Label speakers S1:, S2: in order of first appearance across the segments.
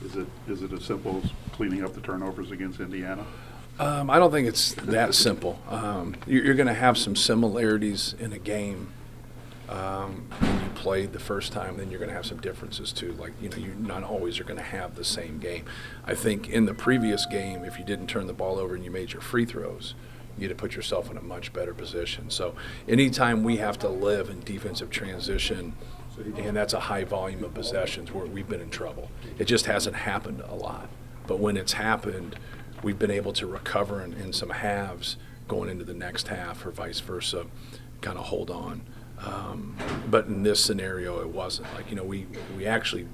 S1: Is it as simple as cleaning up the turnovers against Indiana?
S2: I don't think it's that simple. You're going to have some similarities in a game when you played the first time. Then you're going to have some differences too. Like, you not always are going to have the same game. I think in the previous game, if you didn't turn the ball over and you made your free throws, you'd have put yourself in a much better position. So anytime we have to live in defensive transition, and that's a high volume of possessions, where we've been in trouble. It just hasn't happened a lot. But when it's happened, we've been able to recover in some halves going into the next half, or vice versa, kind of hold on. But in this scenario, it wasn't. Like, we actually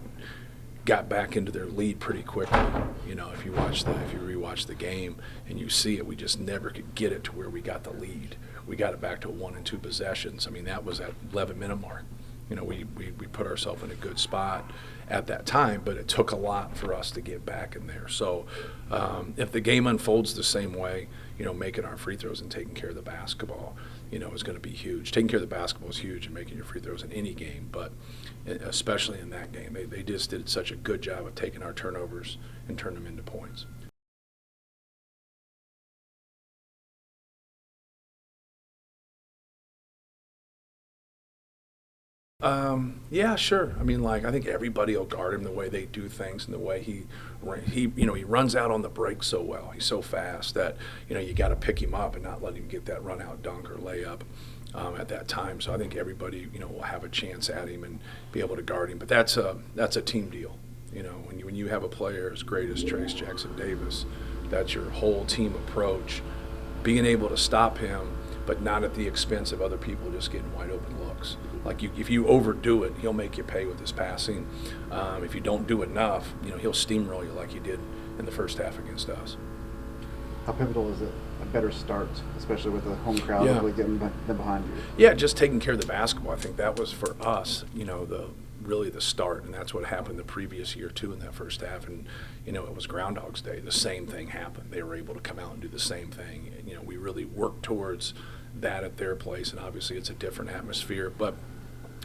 S2: got back into their lead pretty quickly. If you rewatch the game and you see it, we just never could get it to where we got the lead. We got it back to 1 and 2 possessions. I mean, that was at 11-minute mark. We put ourselves in a good spot at that time, but it took a lot for us to get back in there. So if the game unfolds the same way, making our free throws and taking care of the basketball, is going to be huge. Taking care of the basketball is huge, and making your free throws in any game, but especially in that game. They just did such a good job of taking our turnovers and turning them into points. Yeah, sure. I mean, I think everybody will guard him the way they do things, and the way he runs out on the break so well. He's so fast that, you got to pick him up and not let him get that run out dunk or layup at that time. So I think everybody, will have a chance at him and be able to guard him. But that's a team deal. When you have a player as great as Trace Jackson Davis, that's your whole team approach. Being able to stop him, but not at the expense of other people just getting wide open looks. Like, if you overdo it, he'll make you pay with his passing. If you don't do enough, he'll steamroll you like he did in the first half against us.
S3: How pivotal is it, a better start, especially with the home crowd really getting them behind you?
S2: Yeah, just taking care of the basketball. I think that was for us, really the start, and that's what happened the previous year too in that first half. And it was Groundhog's Day. The same thing happened. They were able to come out and do the same thing. And, we really worked towards that at their place, and obviously it's a different atmosphere, but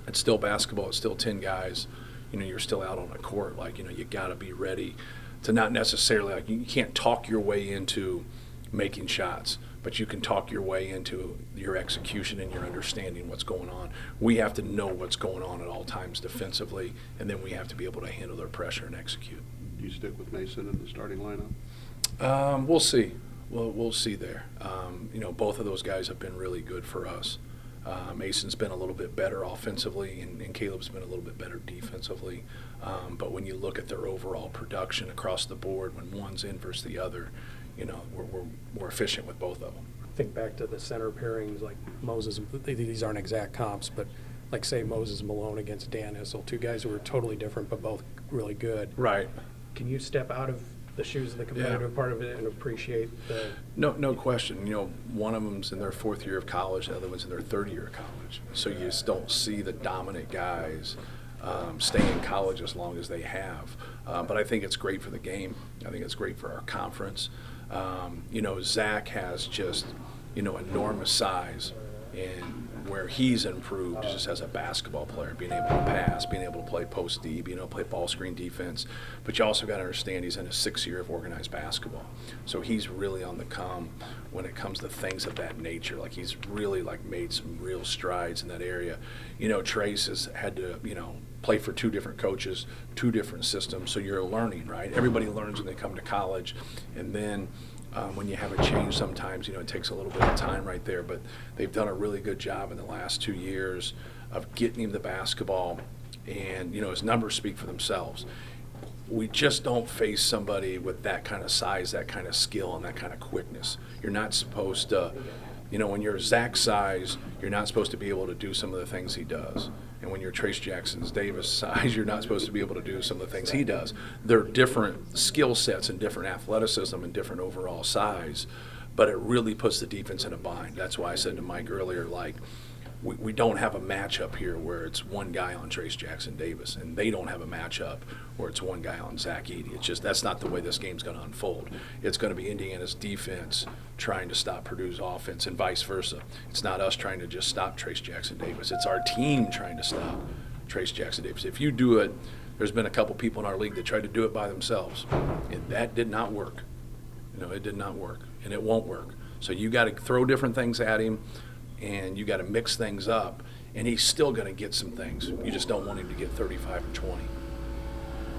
S2: it's still basketball. It's still 10 guys. You're still out on a court. You got to be ready to not necessarily, you can't talk your way into making shots, but you can talk your way into your execution and your understanding what's going on. We have to know what's going on at all times defensively, and then we have to be able to handle their pressure and execute.
S1: Do you stick with Mason in the starting lineup?
S2: We'll see. We'll see there. Both of those guys have been really good for us. Mason's been a little bit better offensively, and Caleb's been a little bit better defensively. But when you look at their overall production across the board, when one's in versus the other, we're more efficient with both of them.
S4: Think back to the center pairings like Moses. These aren't exact comps, but like say Moses Malone against Dan Issel, two guys who were totally different but both really good.
S2: Right.
S4: Can you step out of the shoes of the competitive part of it and appreciate the?
S2: No question. One of them's in their 4th year of college, the other one's in their 3rd year of college. So you just don't see the dominant guys stay in college as long as they have. But I think it's great for the game. I think it's great for our conference. Zach has just, enormous size, and where he's improved just as a basketball player, being able to pass, being able to play post D, being able to play ball screen defense. But you also got to understand he's in his 6th year of organized basketball. So he's really on the come when it comes to things of that nature. He's really made some real strides in that area. Trace has had to, play for 2 different coaches, 2 different systems, so you're learning, right? Everybody learns when they come to college, and then when you have a change sometimes, it takes a little bit of time right there, but they've done a really good job in the last 2 years of getting him the basketball, and, his numbers speak for themselves. We just don't face somebody with that kind of size, that kind of skill, and that kind of quickness. You're not supposed to, when you're Zach's size, you're not supposed to be able to do some of the things he does. And when you're Trace Jackson's Davis size, you're not supposed to be able to do some of the things he does. They're different skill sets and different athleticism and different overall size, but it really puts the defense in a bind. That's why I said to Mike earlier, we don't have a matchup here where it's one guy on Trace Jackson Davis, and they don't have a matchup where it's one guy on Zach Edey. It's just that's not the way this game's going to unfold. It's going to be Indiana's defense trying to stop Purdue's offense, and vice versa. It's not us trying to just stop Trace Jackson Davis. It's our team trying to stop Trace Jackson Davis. If you do it There's been a couple people in our league that tried to do it by themselves, and that did not work. It did not work, and it won't work. So you got to throw different things at him, and you got to mix things up, and he's still going to get some things. You just don't want him to get 35 or 20.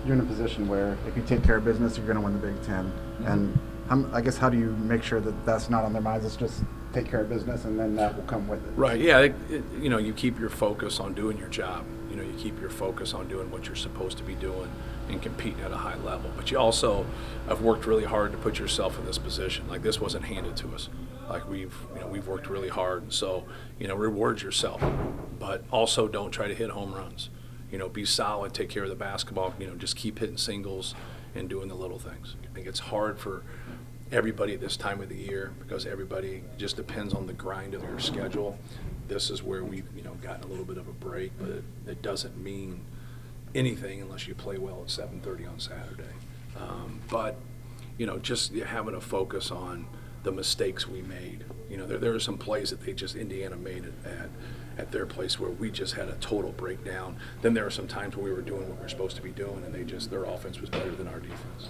S3: You're in a position where if you take care of business, you're going to win the Big Ten. And I guess how do you make sure that that's not on their minds? It's just take care of business, and then that will come with it.
S2: Right. Yeah. You keep your focus on doing your job. You keep your focus on doing what you're supposed to be doing and competing at a high level. But you also have worked really hard to put yourself in this position. Like, this wasn't handed to us. Like, we've worked really hard. So, reward yourself, but also don't try to hit home runs. Be solid, take care of the basketball. Just keep hitting singles and doing the little things. I think it's hard for everybody at this time of the year because everybody just depends on the grind of your schedule. This is where we've gotten a little bit of a break, but it doesn't mean anything unless you play well at 7:30 on Saturday. But just having a focus on the mistakes we made. There are some plays that Indiana made at their place where we just had a total breakdown. Then there are some times where we were doing what we were supposed to be doing, and their offense was better than our defense.